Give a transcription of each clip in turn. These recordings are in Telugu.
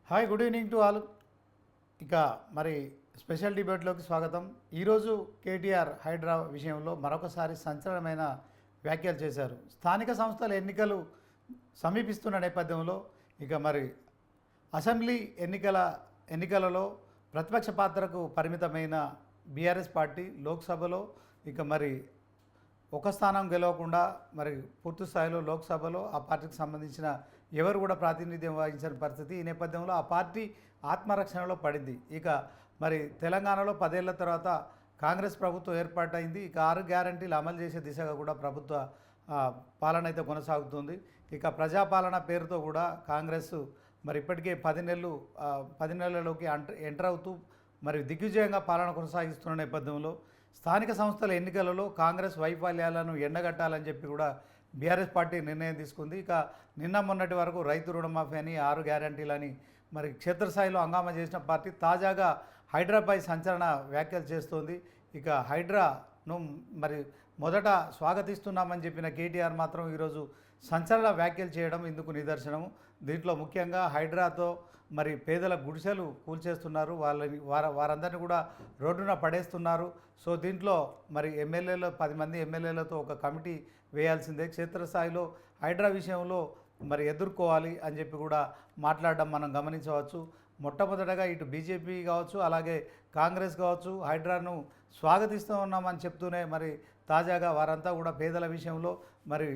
Hi, good evening to all. ఇక మరి స్పెషల్ డిబేట్లోకి స్వాగతం. ఈరోజు కేటీఆర్ హైడ్రా విషయంలో మరొకసారి సంచలనమైన వ్యాఖ్యలు చేశారు. స్థానిక సంస్థల ఎన్నికలు సమీపిస్తున్న నేపథ్యంలో ఇక మరి అసెంబ్లీ ఎన్నికలలో ప్రతిపక్ష పాత్రకు పరిమితమైన బీఆర్ఎస్ పార్టీ లోక్సభలో ఇక మరి ఒక స్థానం గెలవకుండా మరి పూర్తి స్థాయిలో లోక్సభలో ఆ పార్టీకి సంబంధించిన ఎవరు కూడా ప్రాతినిధ్యం వహించిన పరిస్థితి. ఈ నేపథ్యంలో ఆ పార్టీ ఆత్మరక్షణలో పడింది. ఇక మరి తెలంగాణలో 10 ఏళ్ల తర్వాత కాంగ్రెస్ ప్రభుత్వం ఏర్పాటైంది. ఇక 6 గ్యారంటీలు అమలు చేసే దిశగా కూడా ప్రభుత్వ పాలన అయితే కొనసాగుతుంది. ఇక ప్రజాపాలన పేరుతో కూడా కాంగ్రెస్ మరి ఇప్పటికే 10 నెలలలోకి ఎంటర్ అవుతూ మరి దిగ్విజయంగా పాలన కొనసాగిస్తున్న నేపథ్యంలో స్థానిక సంస్థల ఎన్నికలలో కాంగ్రెస్ వైఫల్యాలను ఎండగట్టాలని చెప్పి కూడా బీఆర్ఎస్ పార్టీ నిర్ణయం తీసుకుంది. ఇక నిన్న మొన్నటి వరకు రైతు రుణమాఫీ అని 6 గ్యారంటీలని మరి క్షేత్రస్థాయిలో హంగామా చేసిన పార్టీ తాజాగా హైడ్రాపై సంచలన వ్యాఖ్యలు చేస్తోంది. ఇక హైడ్రాను మరి మొదట స్వాగతిస్తున్నామని చెప్పిన కేటీఆర్ మాత్రం ఈరోజు సంచలన వ్యాఖ్యలు చేయడం ఇందుకు నిదర్శనము. దీంట్లో ముఖ్యంగా హైడ్రాతో మరి పేదల గుడిసెలు కూల్చేస్తున్నారు, వారందరినీ కూడా రోడ్డున పడేస్తున్నారు. సో దీంట్లో మరి 10 మంది ఎమ్మెల్యేలతో ఒక కమిటీ వేయాల్సిందే, క్షేత్రస్థాయిలో హైడ్రా విషయంలో మరి ఎదుర్కోవాలి అని చెప్పి కూడా మాట్లాడడం మనం గమనించవచ్చు. మొట్టమొదటగా ఇటు బీజేపీ కావచ్చు, అలాగే కాంగ్రెస్ కావచ్చు, హైడ్రాను స్వాగతిస్తూ ఉన్నామని చెప్తూనే మరి తాజాగా వారంతా కూడా పేదల విషయంలో మరి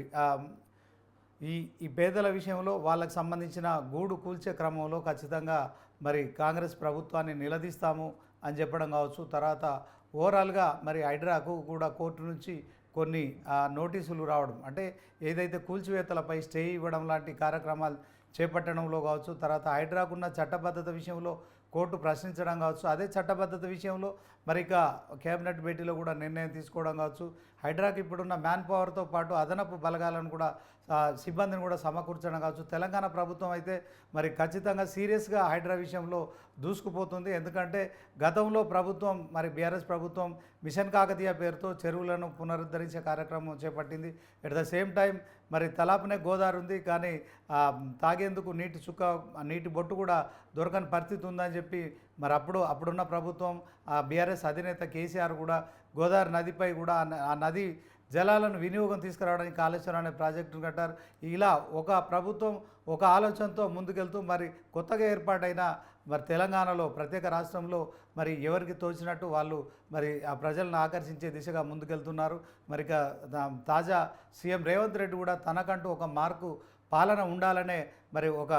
ఈ పేదల విషయంలో వాళ్ళకు సంబంధించిన గూడు కూల్చే క్రమంలో ఖచ్చితంగా మరి కాంగ్రెస్ ప్రభుత్వాన్ని నిలదీస్తాము అని చెప్పడం కావచ్చు. తర్వాత ఓవరాల్గా మరి హైడ్రాకు కూడా కోర్టు నుంచి కొన్ని నోటీసులు రావడం, అంటే ఏదైతే కూల్చివేతలపై స్టే ఇవ్వడం లాంటి కార్యక్రమాలు చేపట్టడంలో కావచ్చు, తర్వాత హైడ్రాకున్న చట్టబద్ధత విషయంలో కోర్టు ప్రశ్నించడం కావచ్చు, అదే చట్టబద్ధత విషయంలో మరి ఇక కేబినెట్ భేటీలో కూడా నిర్ణయం తీసుకోవడం కావచ్చు, హైడ్రాకి ఇప్పుడున్న మ్యాన్ పవర్తో పాటు అదనపు బలగాలను కూడా సిబ్బందిని కూడా సమకూర్చడం కావచ్చు. తెలంగాణ ప్రభుత్వం అయితే మరి ఖచ్చితంగా సీరియస్గా హైడ్రా విషయంలో దూసుకుపోతుంది. ఎందుకంటే గతంలో ప్రభుత్వం మరి బీఆర్ఎస్ ప్రభుత్వం మిషన్ కాకతీయ పేరుతో చెరువులను పునరుద్ధరించే కార్యక్రమం చేపట్టింది. ఎట్ ద సేమ్ టైం మరి తలాపునే గోదావరి ఉంది, కానీ తాగేందుకు నీటి బొట్టు కూడా దొరకని పరిస్థితి ఉందని చెప్పి మరి అప్పుడున్న ప్రభుత్వం బీఆర్ఎస్ అధినేత కేసీఆర్ కూడా గోదావరి నదిపై కూడా ఆ నది జలాలను వినియోగం తీసుకురావడానికి కాళేశ్వరం అనే ప్రాజెక్టును కట్టారు. ఇలా ఒక ప్రభుత్వం ఒక ఆలోచనతో ముందుకెళ్తూ మరి కొత్తగా ఏర్పాటైన మరి తెలంగాణలో ప్రత్యేక రాష్ట్రంలో మరి ఎవరికి తోచినట్టు వాళ్ళు మరి ఆ ప్రజలను ఆకర్షించే దిశగా ముందుకెళ్తున్నారు. మరి తాజా సీఎం రేవంత్ రెడ్డి కూడా తనకంటూ ఒక మార్కు పాలన ఉండాలనే మరి ఒక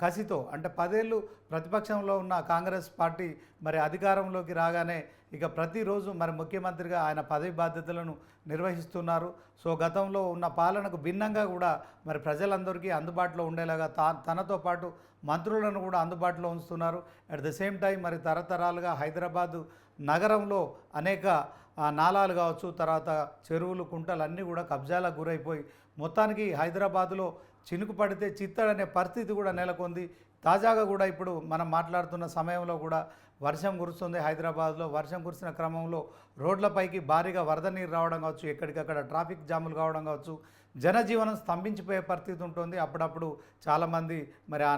కసితో, అంటే 10 ఏళ్ళు ప్రతిపక్షంలో ఉన్న కాంగ్రెస్ పార్టీ మరి అధికారంలోకి రాగానే ఇక ప్రతిరోజు మరి ముఖ్యమంత్రిగా ఆయన పదవి బాధ్యతలను నిర్వహిస్తున్నారు. సో గతంలో ఉన్న పాలనకు భిన్నంగా కూడా మరి ప్రజలందరికీ అందుబాటులో ఉండేలాగా తనతో పాటు మంత్రులను కూడా అందుబాటులో ఉంచుతున్నారు. అట్ ద సేమ్ టైం మరి తరతరాలుగా హైదరాబాదు నగరంలో అనేక నాలాలు కావచ్చు, తర్వాత చెరువులు, కుంటలు అన్నీ కూడా కబ్జాలకు గురైపోయి మొత్తానికి హైదరాబాదులో చినుకు పడితే చిత్తడనే పరిస్థితి కూడా నెలకొంది. తాజాగా కూడా ఇప్పుడు మనం మాట్లాడుతున్న సమయంలో కూడా వర్షం కురుస్తుంది. హైదరాబాద్లో వర్షం కురిసిన క్రమంలో రోడ్లపైకి భారీగా వరద నీరు రావడం కావచ్చు, ఎక్కడికక్కడ ట్రాఫిక్ జాములు కావడం కావచ్చు, జనజీవనం స్తంభించిపోయే పరిస్థితి ఉంటుంది. అప్పుడప్పుడు చాలామంది మరి ఆ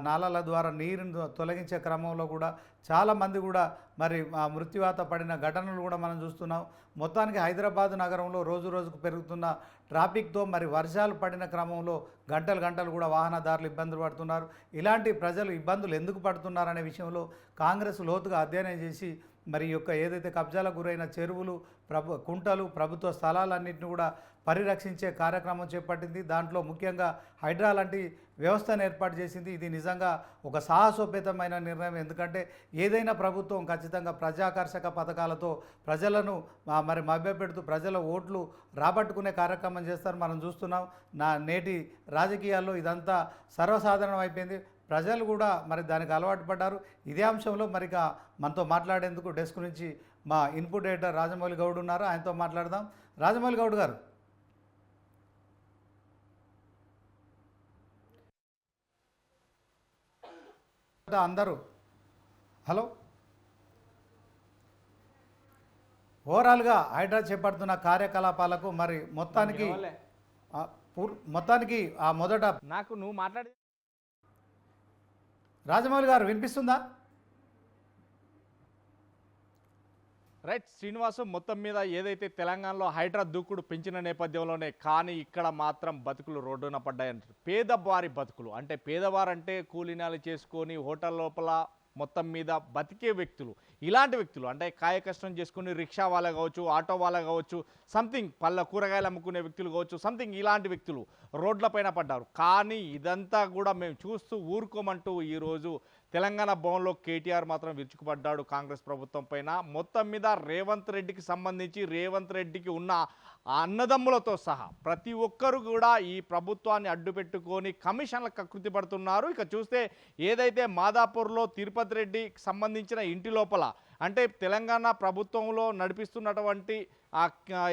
నాలాల ద్వారా నీరును తొలగించే క్రమంలో కూడా చాలామంది కూడా మరి మృత్యువాత పడిన ఘటనలు కూడా మనం చూస్తున్నాం. మొత్తానికి హైదరాబాద్ నగరంలో రోజు రోజుకు పెరుగుతున్న ట్రాఫిక్తో మరి వర్షాలు పడిన క్రమంలో గంటలు కూడా వాహనదారులు ఇబ్బందులు పడుతున్నారు. ఇలాంటి ప్రజలు ఇబ్బందులు ఎందుకు పడుతున్నారనే విషయంలో కాంగ్రెస్ లోతుగా అధ్యయనం చేసి మరి ఏదైతే కబ్జాలకు గురైన చెరువులు, కుంటలు, ప్రభుత్వ స్థలాలన్నింటినీ కూడా పరిరక్షించే కార్యక్రమం చేపట్టింది. దాంట్లో ముఖ్యంగా హైడ్రా లాంటి వ్యవస్థను ఏర్పాటు చేసింది. ఇది నిజంగా ఒక సాహసోపేతమైన నిర్ణయం. ఎందుకంటే ఏదైనా ప్రభుత్వం ఖచ్చితంగా ప్రజాకర్షక పథకాలతో ప్రజలను మరి మభ్యపెడుతూ ప్రజల ఓట్లు రాబట్టుకునే కార్యక్రమం చేస్తారు, మనం చూస్తున్నాం. నేటి రాజకీయాల్లో ఇదంతా సర్వసాధారణం అయిపోయింది. ప్రజలు కూడా మరి దానికి అలవాటు పడ్డారు. ఇదే అంశంలో మరి మనతో మాట్లాడేందుకు డెస్క్ నుంచి మా ఇన్పుట్ ఎడిటర్ రాజమౌళి గౌడ్ ఉన్నారు, ఆయనతో మాట్లాడదాం. రాజమౌళి గౌడ్ గారు, అందరూ హలో. ఓవరాల్గా హైడ్రా చేపడుతున్న కార్యకలాపాలకు మరి మొత్తానికి ఆ మొదట నాకు నువ్వు మాట్లాడి రాజమౌళి గారు వినిపిస్తుందా? రైట్ శ్రీనివాసు, మొత్తం మీద ఏదైతే తెలంగాణలో హైడ్రా దూకుడు పెంచిన నేపథ్యంలోనే కానీ ఇక్కడ మాత్రం బతుకులు రోడ్డున పడ్డాయంటారు. పేదవారి బతుకులు అంటే పేదవారంటే కూలీనాలు చేసుకొని హోటల్ లోపల మొత్తం మీద బతికే వ్యక్తులు, ఇలాంటి వ్యక్తులు అంటే కాయ కష్టం చేసుకుని రిక్షా వాళ్ళ కావచ్చు, ఆటో వాళ్ళ కావచ్చు, సంథింగ్ కూరగాయలు అమ్ముకునే వ్యక్తులు కావచ్చు, సంథింగ్ ఇలాంటి వ్యక్తులు రోడ్లపైన పడ్డారు. కానీ ఇదంతా కూడా మేము చూస్తూ ఊరుకోమంటూ ఈరోజు తెలంగాణ భవన్లో కేటీఆర్ మాత్రం విరుచుకుపడ్డాడు కాంగ్రెస్ ప్రభుత్వం పైన. మొత్తం మీద రేవంత్ రెడ్డికి సంబంధించి రేవంత్ రెడ్డికి ఉన్న అన్నదమ్ములతో సహా ప్రతి ఒక్కరు కూడా ఈ ప్రభుత్వాన్ని అడ్డుపెట్టుకొని కమిషన్లకు కకృతి పడుతున్నారు. ఇక చూస్తే ఏదైతే మాదాపూర్లో తిరుపతి రెడ్డికి సంబంధించిన ఇంటి లోపల అంటే తెలంగాణ ప్రభుత్వంలో నడిపిస్తున్నటువంటి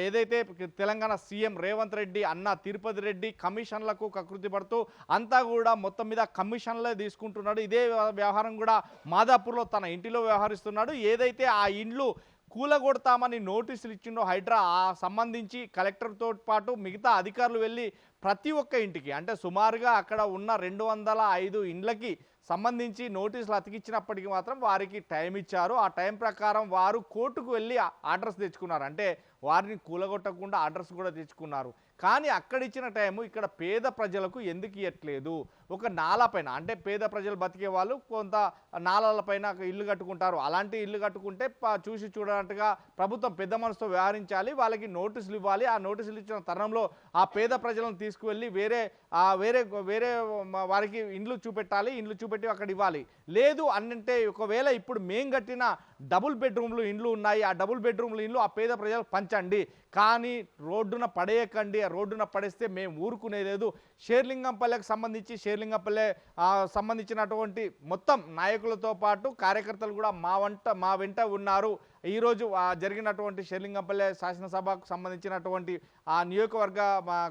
ఏదైతే తెలంగాణ సీఎం రేవంత్ రెడ్డి అన్న తిరుపతి రెడ్డి కమిషన్లకు కకృతి పడుతూ అంతా కూడా మొత్తం మీద కమిషన్లే తీసుకుంటున్నాడు. ఇదే వ్యవహారం కూడా మాదాపూర్లో తన ఇంటిలో వ్యవహరిస్తున్నాడు. ఏదైతే ఆ ఇండ్లు కూలగొడతామని నోటీసులు ఇచ్చిండో హైడ్రా సంబంధించి కలెక్టర్తో పాటు మిగతా అధికారులు వెళ్ళి ప్రతి ఒక్క ఇంటికి అంటే సుమారుగా అక్కడ ఉన్న 205 ఇండ్లకి సంబంధించి నోటీసులు అతికిచ్చినప్పటికీ మాత్రం వారికి టైం ఇచ్చారు. ఆ టైం ప్రకారం వారు కోర్టుకు వెళ్ళి ఆర్డర్స్ తెచ్చుకున్నారు. అంటే వారిని కూలగొట్టకుండా ఆర్డర్స్ కూడా తెచ్చుకున్నారు. కానీ అక్కడ ఇచ్చిన టైము ఇక్కడ పేద ప్రజలకు ఎందుకు ఇవ్వట్లేదు? ఒక నాలా పైన అంటే పేద ప్రజలు బతికే వాళ్ళు కొంత నాలాల పైన ఇల్లు కట్టుకుంటారు. అలాంటి ఇల్లు కట్టుకుంటే చూసి చూడనట్టుగా ప్రభుత్వం పెద్ద మనసుతో వ్యవహరించాలి, వాళ్ళకి నోటీసులు ఇవ్వాలి. ఆ నోటీసులు ఇచ్చిన తరుణంలో ఆ పేద ప్రజలను తీసుకువెళ్ళి వేరే వేరే వారికి ఇండ్లు చూపెట్టాలి, ఇండ్లు చూపెట్టి అక్కడ ఇవ్వాలి. లేదు అంటే ఒకవేళ ఇప్పుడు మేం కట్టిన డబుల్ బెడ్రూమ్లు ఇండ్లు ఉన్నాయి, ఆ డబుల్ బెడ్రూమ్లు ఇండ్లు ఆ పేద ప్రజలకు పంచండి, కానీ రోడ్డున పడేయకండి. రోడ్డున పడేస్తే మేము ఊరుకునే లేదు. షేర్లింగంపల్లెకి సంబంధించి షేర్లింగంపల్లె సంబంధించినటువంటి మొత్తం నాయకులతో పాటు కార్యకర్తలు కూడా మా వెంట ఉన్నారు. ఈరోజు జరిగినటువంటి షేర్లింగంపల్లె శాసనసభకు సంబంధించినటువంటి ఆ నియోజకవర్గ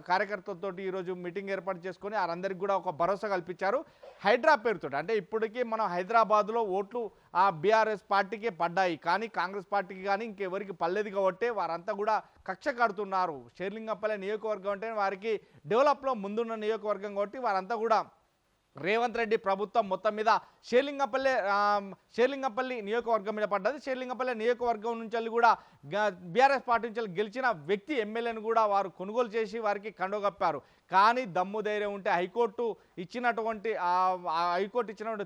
కార్యకర్తలతో ఈరోజు మీటింగ్ ఏర్పాటు చేసుకొని వారందరికీ కూడా ఒక భరోసా కల్పించారు. హైడ్రా పేరుతో అంటే ఇప్పటికీ మనం హైదరాబాద్లో ఓట్లు ఆ బీఆర్ఎస్ పార్టీకే పడ్డాయి, కానీ కాంగ్రెస్ పార్టీకి కానీ ఇంకెవరికి పడలేదు కాబట్టి వారంతా కూడా కక్ష కడుతున్నారు. షేర్లింగంపల్లె నియోజకవర్గం అంటే వారికి డెవలప్లో ముందున్న నియోజకవర్గం కాబట్టి వారంతా కూడా రేవంత్ రెడ్డి ప్రభుత్వం మొత్తం మీద షేర్లింగంపల్లి నియోజకవర్గం మీద పడ్డది. షేర్లింగంపల్లి నియోజకవర్గం నుంచి కూడా బీఆర్ఎస్ పార్టీ నుంచి గెలిచిన వ్యక్తి ఎమ్మెల్యేను కూడా వారు కొనుగోలు చేసి వారికి కండోగప్పారు. కానీ దమ్ము ధైర్యం ఉంటే హైకోర్టు ఇచ్చినటువంటి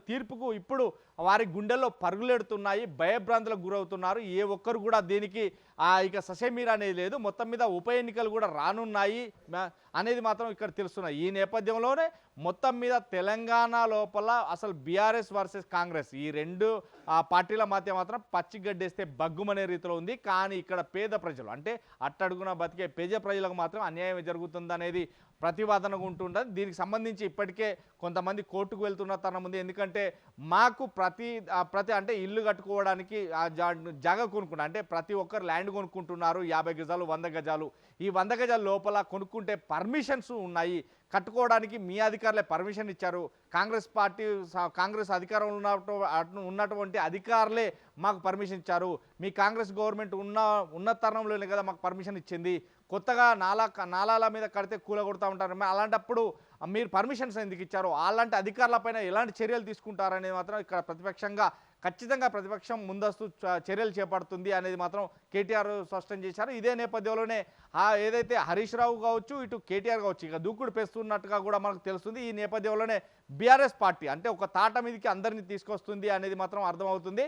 తీర్పుకు ఇప్పుడు వారి గుండెల్లో పరుగులెడుతున్నాయి, భయభ్రాంతులకు గురవుతున్నారు. ఏ ఒక్కరు కూడా దీనికి ఇక ససేమీర అనేది లేదు. మొత్తం మీద ఉప ఎన్నికలు కూడా రానున్నాయి అనేది మాత్రం ఇక్కడ తెలుస్తున్నాయి. ఈ నేపథ్యంలోనే మొత్తం మీద తెలంగాణ లోపల అసలు బీఆర్ఎస్ వర్సెస్ కాంగ్రెస్ ఈ రెండు పార్టీల మధ్య మాత్రం పచ్చిగడ్డేస్తే బగ్గుమనే రీతిలో ఉంది. కానీ ఇక్కడ పేద ప్రజలు అంటే అట్టడుగున బతికే పేద ప్రజలకు మాత్రం అన్యాయం జరుగుతుందనేది ప్రతివాదనగా ఉంటుండదు. దీనికి సంబంధించి ఇప్పటికే కొంతమంది కోర్టుకు వెళ్తున్న తరుణం ఉంది. ఎందుకంటే మాకు ప్రతి అంటే ఇల్లు కట్టుకోవడానికి జాగా కొనుక్కుంటారు, అంటే ప్రతి ఒక్కరు ల్యాండ్ కొనుక్కుంటున్నారు. 50 గజాలు 100 గజాలు, ఈ 100 గజాల లోపల కొనుక్కుంటే పర్మిషన్స్ ఉన్నాయి, కట్టుకోవడానికి మీ అధికారులే పర్మిషన్ ఇచ్చారు. కాంగ్రెస్ అధికారంలో ఉన్నటువంటి అధికారులే మాకు పర్మిషన్ ఇచ్చారు. మీ కాంగ్రెస్ గవర్నమెంట్ ఉన్న తరుణంలోనే కదా మాకు పర్మిషన్ ఇచ్చింది. కొత్తగా నాలాల మీద కడితే కూలగొడతా ఉంటారు. అలాంటప్పుడు మీరు పర్మిషన్స్ ఎందుకు ఇచ్చారు? అలాంటి అధికారులపైన ఎలాంటి చర్యలు తీసుకుంటారనేది మాత్రం ఇక్కడ ప్రతిపక్షంగా ఖచ్చితంగా ప్రతిపక్షం ముందస్తు చర్యలు చేపడుతుంది అనేది మాత్రం కేటీఆర్ స్పష్టం చేశారు. ఇదే నేపథ్యంలోనే ఏదైతే హరీష్ రావు కావచ్చు, ఇటు కేటీఆర్ కావచ్చు ఇక దూకుడు పెస్తున్నట్టుగా కూడా మనకు తెలుస్తుంది. ఈ నేపథ్యంలోనే బీఆర్ఎస్ పార్టీ అంటే ఒక తాట మీదకి అందరినీ తీసుకొస్తుంది అనేది మాత్రం అర్థమవుతుంది.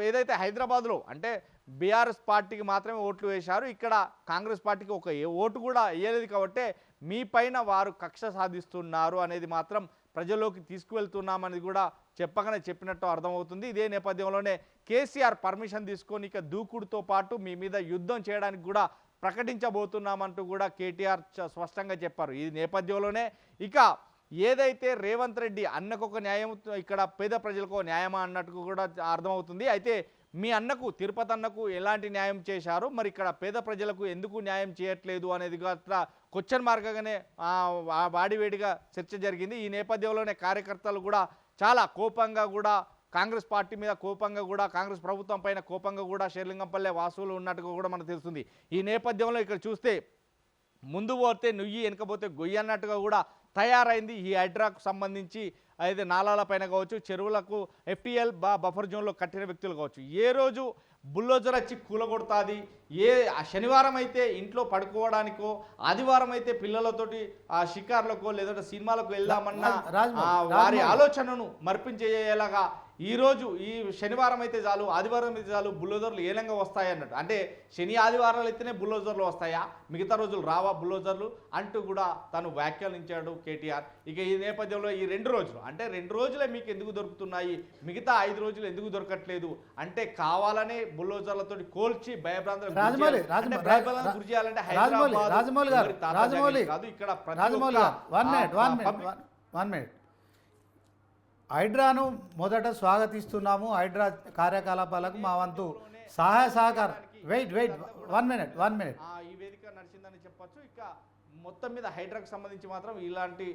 ఏదైతే హైదరాబాద్లో అంటే బీఆర్ఎస్ పార్టీకి మాత్రమే ఓట్లు వేశారు, ఇక్కడ కాంగ్రెస్ పార్టీకి ఒక ఓటు కూడా వేయలేదు కాబట్టి మీ పైన వారు కక్ష సాధిస్తున్నారు అనేది మాత్రం ప్రజల్లోకి తీసుకువెళ్తున్నామనేది కూడా చెప్పినట్టు అర్థమవుతుంది. ఇదే నేపథ్యంలోనే కేసీఆర్ పర్మిషన్ తీసుకొని ఇక దూకుడుతో పాటు మీ మీద యుద్ధం చేయడానికి కూడా ప్రకటించబోతున్నామంటూ కూడా కేటీఆర్ స్పష్టంగా చెప్పారు. ఈ నేపథ్యంలోనే ఇక ఏదైతే రేవంత్ రెడ్డి అన్నకొక న్యాయం ఇక్కడ పేద ప్రజలకు న్యాయమా అన్నట్టు కూడా అర్థమవుతుంది. అయితే మీ అన్నకు తిరుపతి అన్నకు ఎలాంటి న్యాయం చేశారు, మరి ఇక్కడ పేద ప్రజలకు ఎందుకు న్యాయం చేయట్లేదు అనేది క్వశ్చన్ మార్క్గానే వాడివేడిగా చర్చ జరిగింది. ఈ నేపథ్యంలోనే కార్యకర్తలు కూడా చాలా కోపంగా కూడా కాంగ్రెస్ పార్టీ మీద కోపంగా కూడా కాంగ్రెస్ ప్రభుత్వం పైన కోపంగా కూడా షేర్లింగంపల్లె వాసులు ఉన్నట్టుగా కూడా మనకు తెలుస్తుంది. ఈ నేపథ్యంలో ఇక్కడ చూస్తే ముందు పోతే నుయ్యి వెనకపోతే గొయ్యి అన్నట్టుగా కూడా తయారైంది ఈ హైడ్రాకు సంబంధించి అయితే నాలాల పైన కావచ్చు, చెరువులకు ఎఫ్టీఎల్ బఫర్ జోన్లో కట్టిన వ్యక్తులు కావచ్చు, ఏ రోజు బుల్డోజర్ వచ్చి కూలగొడుతుంది, ఆ శనివారం అయితే ఇంట్లో పడుకోవడానికో, ఆదివారం అయితే పిల్లలతోటి ఆ షికార్లకో లేదంటే సినిమాలకు వెళ్దామన్న వారి ఆలోచనను మర్పించేలాగా ఈ శనివారం అయితే చాలు, ఆదివారం అయితే చాలు బుల్డోజర్లు ఏలంగా వస్తాయి అన్నట్టు. అంటే శని ఆదివారాలు అయితేనే బుల్డోజర్లు వస్తాయా, మిగతా రోజులు రావా బుల్డోజర్లు అంటూ కూడా తను వ్యాఖ్యానించాడు కేటీఆర్. ఇక ఈ నేపథ్యంలో ఈ 2 రోజులు అంటే 2 రోజులే మీకు ఎందుకు దొరుకుతున్నాయి, మిగతా 5 రోజులు ఎందుకు దొరకట్లేదు అంటే కావాలనే బుల్డోజర్లతో కోల్చి భయభ్రాంతులకు గురి చేయాలంటే హైదరాబాద్ కాదు ఇక్కడ హైడ్రాను మొదట స్వాగతిస్తున్నాము. హైడ్రా కార్యకలాపాలకు మా వంతు సహాయ సహకారం. వెయిట్ 1 మినిట్ ఈ వేదిక నడిచిందని చెప్పొచ్చు. ఇక మొత్తం మీద హైడ్రాకు సంబంధించి మాత్రం ఇలాంటి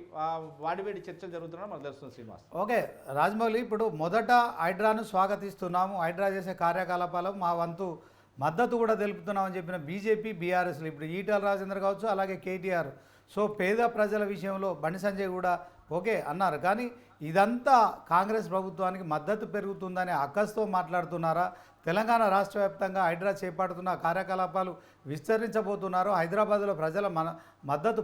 వాడివేడి చర్చలు జరుగుతున్నాయి మనకు తెలుస్తుంది శ్రీనివాస్. ఓకే రాజమౌళి, ఇప్పుడు మొదట హైడ్రాను స్వాగతిస్తున్నాము, హైడ్రా చేసే కార్యకలాపాలకు మా వంతు మద్దతు కూడా తెలుపుతున్నామని చెప్పిన బీజేపీ బీఆర్ఎస్లు ఇప్పుడు ఈటల రాజేందర్ కావచ్చు, అలాగే కేటీఆర్. సో పేద ప్రజల విషయంలో బండి సంజయ్ కూడా ఓకే అన్నారు. కానీ ఇదంతా కాంగ్రెస్ ప్రభుత్వానికి మద్దతు పెరుగుతుందనే అక్కస్తో మాట్లాడుతున్నారా? తెలంగాణ రాష్ట్ర వ్యాప్తంగా హైడ్రా చేపడుతున్న కార్యకలాపాలు విస్తరించబోతున్నారు, హైదరాబాద్లో ప్రజల మద్దతు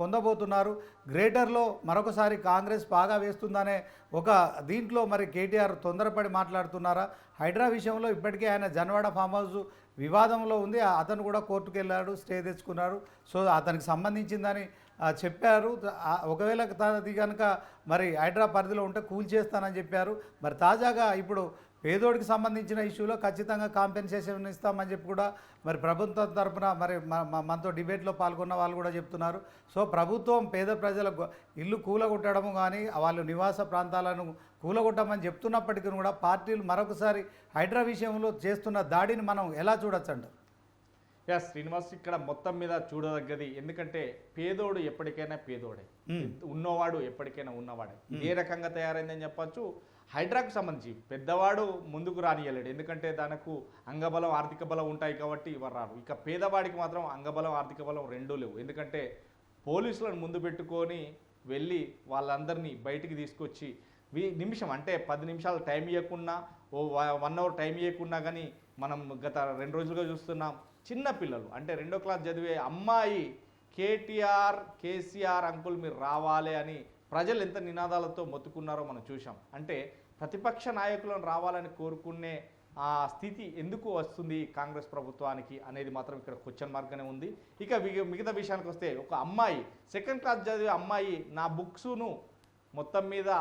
పొందబోతున్నారు, గ్రేటర్లో మరొకసారి కాంగ్రెస్ బాగా వేస్తుందనే ఒక దీంట్లో మరి కేటీఆర్ తొందరపడి మాట్లాడుతున్నారా? హైడ్రా విషయంలో ఇప్పటికే ఆయన జన్వాడ ఫామ్ హౌస్ వివాదంలో ఉంది, అతను కూడా కోర్టుకు వెళ్ళాడు, స్టే తెచ్చుకున్నారు. సో అతనికి సంబంధించిందని చెప్పారు. ఒకవేళ అది కనుక మరి హైడ్రా పరిధిలో ఉంటే కూల్చేస్తానని చెప్పారు. మరి తాజాగా ఇప్పుడు పేదోడికి సంబంధించిన ఇష్యూలో ఖచ్చితంగా కాంపెన్సేషన్ ఇస్తామని చెప్పి కూడా మరి ప్రభుత్వం తరఫున మరి మనతో డిబేట్లో పాల్గొన్న వాళ్ళు కూడా చెప్తున్నారు. సో ప్రభుత్వం పేద ప్రజల ఇల్లు కూలగొట్టడము కానీ వాళ్ళు నివాస ప్రాంతాలను కూలగొట్టమని చెప్తున్నప్పటికీ కూడా పార్టీలు మరొకసారి హైడ్రా విషయంలో చేస్తున్న దాడిని మనం ఎలా చూడొచ్చండి? శ్రీనివాస్, ఇక్కడ మొత్తం మీద చూడదగ్గది ఎందుకంటే పేదోడు ఎప్పటికైనా పేదోడే, ఉన్నవాడు ఎప్పటికైనా ఉన్నవాడే. ఏ రకంగా తయారైందని చెప్పచ్చు. హైడ్రాకు సంబంధించి పెద్దవాడు ముందుకు రానియలేడు, ఎందుకంటే దానికి అంగబలం ఆర్థిక బలం ఉంటాయి కాబట్టి ఎవరు రారు. ఇక పేదవాడికి మాత్రం అంగబలం ఆర్థిక బలం రెండూ లేవు, ఎందుకంటే పోలీసులను ముందు పెట్టుకొని వెళ్ళి వాళ్ళందరినీ బయటికి తీసుకొచ్చి నిమిషం అంటే 10 నిమిషాలు టైం ఇవ్వకున్నా, 1 అవర్ టైం ఇవ్వకున్నా కానీ మనం గత 2 రోజులుగా చూస్తున్నాం చిన్న పిల్లలు అంటే 2వ క్లాస్ చదివే అమ్మాయి కేసీఆర్ అంకుల్ మీరు రావాలి అని ప్రజలు ఎంత నినాదాలతో మొత్తుకున్నారో మనం చూసాం. అంటే ప్రతిపక్ష నాయకులను రావాలని కోరుకునే ఆ స్థితి ఎందుకు వస్తుంది కాంగ్రెస్ ప్రభుత్వానికి అనేది మాత్రం ఇక్కడ క్వశ్చన్ మార్క్గానే ఉంది. ఇక మిగతా విషయానికి వస్తే ఒక అమ్మాయి 2nd క్లాస్ చదివే అమ్మాయి నా బుక్స్ను మొత్తం మీద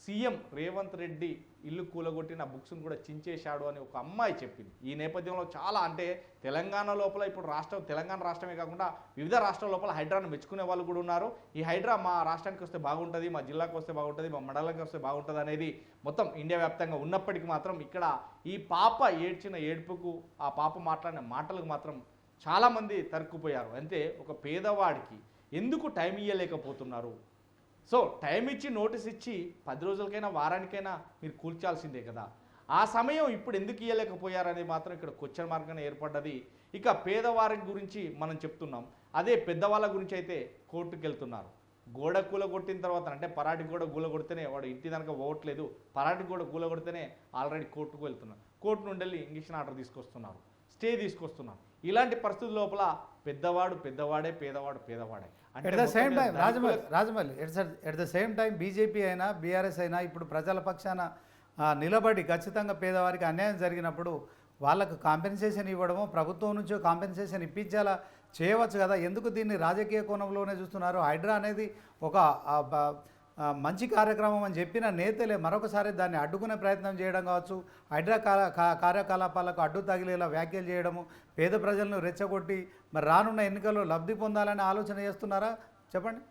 సీఎం రేవంత్ రెడ్డి ఇల్లు కూలగొట్టి నా బుక్స్ను కూడా చించేశాడు అని ఒక అమ్మాయి చెప్పింది. ఈ నేపథ్యంలో చాలా అంటే తెలంగాణ లోపల ఇప్పుడు తెలంగాణ రాష్ట్రమే కాకుండా వివిధ రాష్ట్రాల లోపల హైడ్రాను మెచ్చుకునే వాళ్ళు కూడా ఉన్నారు. ఈ హైడ్రా మా రాష్ట్రానికి వస్తే బాగుంటుంది, మా జిల్లాకు వస్తే బాగుంటుంది, మా మండలానికి వస్తే బాగుంటుంది అనేది మొత్తం ఇండియా వ్యాప్తంగా ఉన్నప్పటికీ మాత్రం ఇక్కడ ఈ పాప ఏడ్చిన ఏడుపుకు, ఆ పాప మాట్లాడిన మాటలకు మాత్రం చాలామంది తరుక్కుపోయారు. అంటే ఒక పేదవాడికి ఎందుకు టైం ఇవ్వలేకపోతున్నారు? సో టైం ఇచ్చి నోటీస్ ఇచ్చి 10 రోజులకైనా వారానికైనా మీరు కూల్చాల్సిందే కదా. ఆ సమయం ఇప్పుడు ఎందుకు ఇవ్వలేకపోయారనేది మాత్రం ఇక్కడ క్వశ్చన్ మార్క్గానే ఏర్పడ్డది. ఇక పేదవారి గురించి మనం చెప్తున్నాం, అదే పెద్దవాళ్ళ గురించి అయితే కోర్టుకు వెళ్తున్నారు. గోడ కూలగొట్టిన తర్వాత అంటే పరాటి గోడ కూలగొడితేనే వాడు ఇంటి దానికి పోవట్లేదు, పరాటి గోడ కూలగొడితేనే ఆల్రెడీ కోర్టుకు వెళ్తున్నారు, కోర్టు నుండి వెళ్ళి ఇంజక్షన్ ఆర్డర్ తీసుకొస్తున్నారు, స్టే తీసుకొస్తున్నారు. ఇలాంటి పరిస్థితుల లోపల పెద్దవాడు పెద్దవాడే, పేదవాడు పేదవాడే. At the same time Rajamouli at the same time BJP అయినా బీఆర్ఎస్ అయినా ఇప్పుడు ప్రజల పక్షాన నిలబడి ఖచ్చితంగా పేదవారికి అన్యాయం జరిగినప్పుడు వాళ్ళకు కాంపెన్సేషన్ ఇవ్వడము, ప్రభుత్వం నుంచి కాంపెన్సేషన్ ఇప్పించేలా చేయవచ్చు కదా. ఎందుకు దీన్ని రాజకీయ కోణంలోనే చూస్తున్నారు? హైడ్రా అనేది ఒక మంచి కార్యక్రమం అని చెప్పిన నేతలే మరొకసారి దాన్ని అడ్డుకునే ప్రయత్నం చేయడం కావచ్చు, హైడ్రా కార్యకలాపాలకు అడ్డు తగిలేలా వ్యాఖ్యలు చేయడము, పేద ప్రజలను రెచ్చగొట్టి మరి రానున్న ఎన్నికల్లో లబ్ధి పొందాలనే ఆలోచన చేస్తున్నారా? చెప్పండి.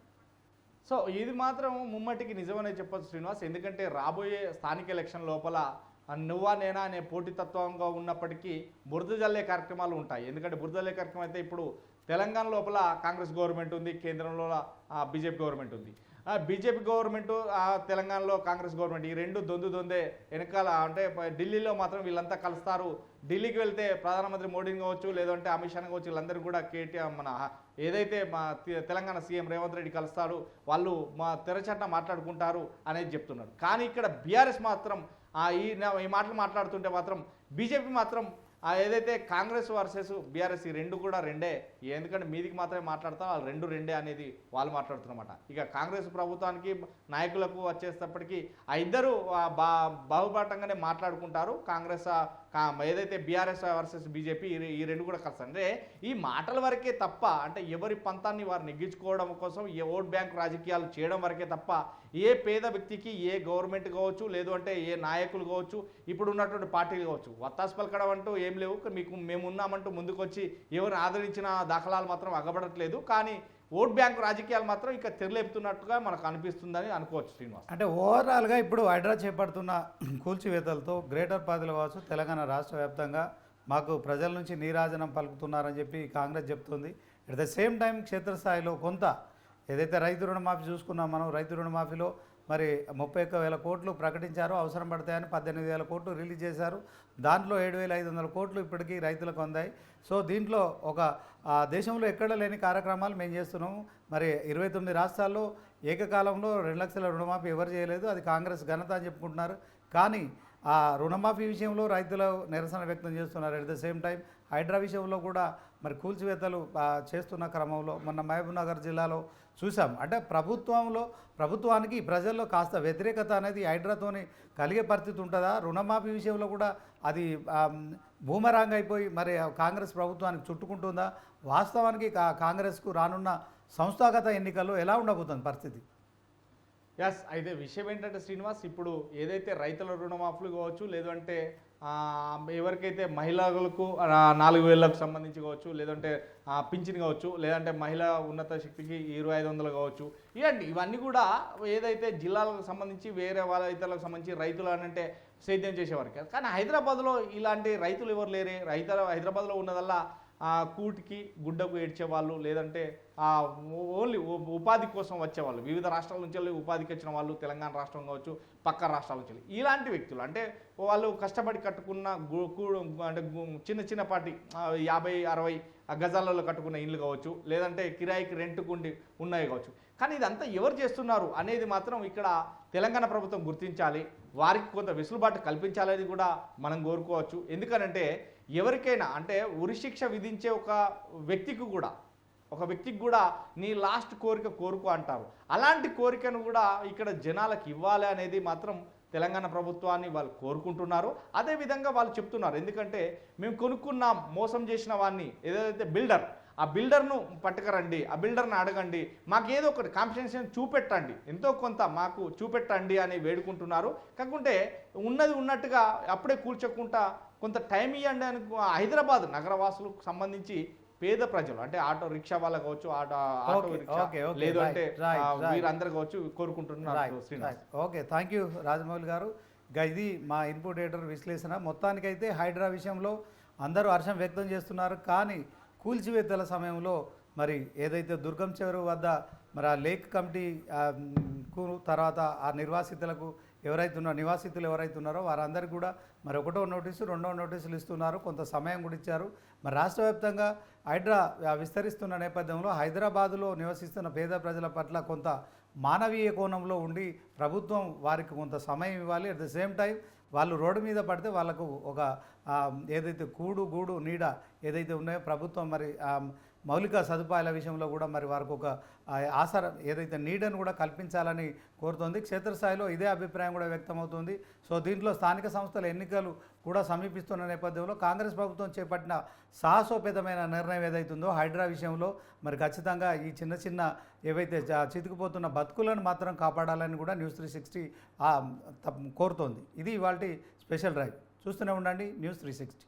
సో ఇది మాత్రం ముమ్మటికి నిజమనే చెప్పొచ్చు శ్రీనివాస్. ఎందుకంటే రాబోయే స్థానిక ఎలక్షన్ లోపల నువ్వా నేనా అనే పోటీతత్వంగా ఉన్నప్పటికీ బురద జల్లే కార్యక్రమాలు ఉంటాయి. ఎందుకంటే బురద జల్లే కార్యక్రమం అయితే ఇప్పుడు తెలంగాణ లోపల కాంగ్రెస్ గవర్నమెంట్ ఉంది, కేంద్రంలో బీజేపీ గవర్నమెంట్ ఉంది. బీజేపీ గవర్నమెంట్ తెలంగాణలో కాంగ్రెస్ గవర్నమెంట్ ఈ రెండు దొందే వెనకాల అంటే ఢిల్లీలో మాత్రం వీళ్ళంతా కలుస్తారు. ఢిల్లీకి వెళ్తే ప్రధానమంత్రి మోడీని కావచ్చు, లేదంటే అమిత్ షాని కావచ్చు, వీళ్ళందరూ కూడా కేటీఆర్ ఏదైతే మా తెలంగాణ సీఎం రేవంత్ రెడ్డి కలుస్తాడు, వాళ్ళు మా తెరచట్న మాట్లాడుకుంటారు అనేది చెప్తున్నారు. కానీ ఇక్కడ బీఆర్ఎస్ మాత్రం ఈ మాటలు మాట్లాడుతుంటే మాత్రం బీజేపీ మాత్రం ఏదైతే కాంగ్రెస్ వర్సెస్ బీఆర్ఎస్ ఈ రెండు కూడా రెండే, ఎందుకంటే మీదికి మాత్రమే మాట్లాడతాం, వాళ్ళు రెండే అనేది వాళ్ళు మాట్లాడుతున్నమాట. ఇక కాంగ్రెస్ ప్రభుత్వానికి నాయకులకు వచ్చేటప్పటికీ ఆ ఇద్దరు బాహుపాఠంగానే మాట్లాడుకుంటారు. కాంగ్రెస్ ఏదైతే బీఆర్ఎస్ వర్సెస్ బీజేపీ ఈ రెండు కూడా కలిసి అంటే ఈ మాటల వరకే తప్ప, అంటే ఎవరి పంతాన్ని వారు నెగ్గించుకోవడం కోసం ఏ ఓట్ బ్యాంక్ రాజకీయాలు చేయడం వరకే తప్ప ఏ పేద వ్యక్తికి ఏ గవర్నమెంట్ కావచ్చు, లేదు అంటే ఏ నాయకులు కావచ్చు, ఇప్పుడు ఉన్నటువంటి పార్టీలు కావచ్చు, వత్తాసు పలకడం అంటూ ఏం లేవు. మీకు మేము ఉన్నామంటూ ముందుకొచ్చి ఎవరు ఆదరించిన దాఖలాలు మాత్రం అగబడట్లేదు. కానీ ఓట్ బ్యాంక్ రాజకీయాలు మాత్రం ఇక తెరలేపుతున్నట్టుగా మనకు అనిపిస్తుందని అనుకోవచ్చు శ్రీనివాస్. అంటే ఓవరాల్గా ఇప్పుడు హైడ్రా చేపడుతున్న కూల్చివేతలతో గ్రేటర్ పార్టీలు కావచ్చు తెలంగాణ రాష్ట్ర వ్యాప్తంగా మాకు ప్రజల నుంచి నీరాజనం పలుకుతున్నారని చెప్పి కాంగ్రెస్ చెప్తుంది. అట్ ద సేమ్ టైం క్షేత్రస్థాయిలో కొంత ఏదైతే రైతు రుణమాఫీ చూసుకున్నాం మనం, రైతు రుణమాఫీలో మరి 31,000 కోట్లు ప్రకటించారు, అవసరం పడతాయని 18,000 కోట్లు రిలీజ్ చేశారు. దాంట్లో 7,500 కోట్లు ఇప్పటికీ రైతులకు అందాయి. సో దీంట్లో ఒక దేశంలో ఎక్కడ లేని కార్యక్రమాలు మేము చేస్తున్నాము. మరి 29 రాష్ట్రాల్లో ఏకకాలంలో 2 లక్షల రుణమాఫీ ఎవరు చేయలేదు, అది కాంగ్రెస్ ఘనత అని చెప్పుకుంటున్నారు. కానీ ఆ రుణమాఫీ విషయంలో రైతులు నిరసన వ్యక్తం చేస్తున్నారు. At the same time Hydraa విషయంలో కూడా మరి కూల్చివేతలు చేస్తున్న క్రమంలో మొన్న మహబూబ్ నగర్ జిల్లాలో చూసాం. అంటే ప్రభుత్వానికి ప్రజల్లో కాస్త వ్యతిరేకత అనేది హైడ్రాతోని కలిగే పరిస్థితి ఉంటుందా? రుణమాఫీ విషయంలో కూడా అది బూమరాంగ్ అయిపోయి మరి కాంగ్రెస్ ప్రభుత్వానికి చుట్టుకుంటుందా? వాస్తవానికి కాంగ్రెస్కు రానున్న సంస్థాగత ఎన్నికల్లో ఎలా ఉండబోతుంది పరిస్థితి? అయితే విషయం ఏంటంటే శ్రీనివాస్, ఇప్పుడు ఏదైతే రైతుల రుణమాఫీలు కావచ్చు, లేదంటే ఎవరికైతే మహిళలకు 4,000లకు సంబంధించి కావచ్చు, లేదంటే పింఛన్ కావచ్చు, లేదంటే మహిళా ఉన్నత శక్తికి 2,500 కావచ్చు, ఇవన్నీ కూడా ఏదైతే జిల్లాలకు సంబంధించి వేరే వాళ్ళ ఇతరులకు సంబంధించి రైతులు అంటే సేద్యం చేసేవారికి. కానీ హైదరాబాద్లో ఇలాంటి రైతులు ఎవరు లేరే. హైదరాబాద్లో ఉన్నదల్లా కూటికి గుడ్డకు ఏడ్చేవాళ్ళు, లేదంటే ఓన్లీ ఉపాధి కోసం వచ్చేవాళ్ళు, వివిధ రాష్ట్రాల నుంచి వెళ్ళి ఉపాధికి వచ్చిన వాళ్ళు, తెలంగాణ రాష్ట్రం కావచ్చు, పక్క రాష్ట్రాల నుంచి వెళ్ళి ఇలాంటి వ్యక్తులు అంటే వాళ్ళు కష్టపడి కట్టుకున్న అంటే చిన్నపాటి 50-60 గజాలలో కట్టుకున్న ఇల్లు కావచ్చు, లేదంటే కిరాయికి రెంట్కుండి ఉన్నాయి కావచ్చు. కానీ ఇదంతా ఎవరు చేస్తున్నారు అనేది మాత్రం ఇక్కడ తెలంగాణ ప్రభుత్వం గుర్తించాలి, వారికి కొంత వెసులుబాటు కల్పించాలని కూడా మనం కోరుకోవచ్చు. ఎందుకనంటే ఎవరికైనా అంటే ఉరిశిక్ష విధించే ఒక వ్యక్తికి కూడా నీ లాస్ట్ కోరుకో అంటారు. అలాంటి కోరికను కూడా ఇక్కడ జనాలకు ఇవ్వాలి అనేది మాత్రం తెలంగాణ ప్రభుత్వాన్ని వాళ్ళు కోరుకుంటున్నారు. అదేవిధంగా వాళ్ళు చెప్తున్నారు, ఎందుకంటే మేము కొనుక్కున్నాం మోసం చేసిన వాడిని, ఏదైతే బిల్డర్, ఆ బిల్డర్ను పట్టుకరండి, ఆ బిల్డర్ని అడగండి, మాకేదో ఒకటి కాంపెన్సేషన్ చూపెట్టండి, ఎంతో కొంత మాకు చూపెట్టండి అని వేడుకుంటున్నారు. కాకుంటే ఉన్నది ఉన్నట్టుగా అప్పుడే కూర్చోకుండా కొంత టైం ఇవ్వండి అని హైదరాబాద్ నగరవాసులకు సంబంధించి పేద ప్రజలు అంటే ఆటో రిక్షా వాళ్ళ కావచ్చు, ఆటో రిక్షా లేదు అంటే వీరందరూ కావచ్చు కోరుకుంటున్నారు. ఓకే, థ్యాంక్ యూ రాజమౌళి గారు. ఇది మా ఇన్పుట్ ఎడిటర్ విశ్లేషణ. మొత్తానికైతే హైడ్రా విషయంలో అందరూ హర్షం వ్యక్తం చేస్తున్నారు. కానీ కూల్చివేతల సమయంలో మరి ఏదైతే దుర్గం చెరువు వద్ద మరి ఆ లేక్ కమిటీ తర్వాత ఆ నివాసితులు ఎవరైతే ఉన్నారో వారందరికీ కూడా మరి 1వ నోటీసు 2వ నోటీసులు ఇస్తున్నారు, కొంత సమయం కూడా ఇచ్చారు. మరి రాష్ట్ర వ్యాప్తంగా హైడ్రా విస్తరిస్తున్న నేపథ్యంలో హైదరాబాదులో నివసిస్తున్న పేద ప్రజల పట్ల కొంత మానవీయ కోణంలో ఉండి ప్రభుత్వం వారికి కొంత సమయం ఇవ్వాలి. అట్ ద సేమ్ టైం వాళ్ళు రోడ్డు మీద పడితే వాళ్ళకు ఒక ఏదైతే గూడు నీడ ఏదైతే ఉన్నాయో ప్రభుత్వం మరి మౌలిక సదుపాయాల విషయంలో కూడా మరి వారికి ఒక ఆసరం ఏదైతే నీడను కూడా కల్పించాలని కోరుతోంది. క్షేత్రస్థాయిలో ఇదే అభిప్రాయం కూడా వ్యక్తమవుతుంది. సో దీంట్లో స్థానిక సంస్థల ఎన్నికలు కూడా సమీపిస్తున్న నేపథ్యంలో కాంగ్రెస్ ప్రభుత్వం చేపట్టిన సాహసోపేతమైన నిర్ణయం ఏదైతుందో హైడ్రా విషయంలో మరి ఖచ్చితంగా ఈ చిన్న ఏవైతే చితికిపోతున్న బతుకులను మాత్రం కాపాడాలని కూడా న్యూస్ 360 కోరుతోంది. ఇది ఇవాల్టి స్పెషల్ డ్రైవ్. చూస్తూనే ఉండండి న్యూస్ 360.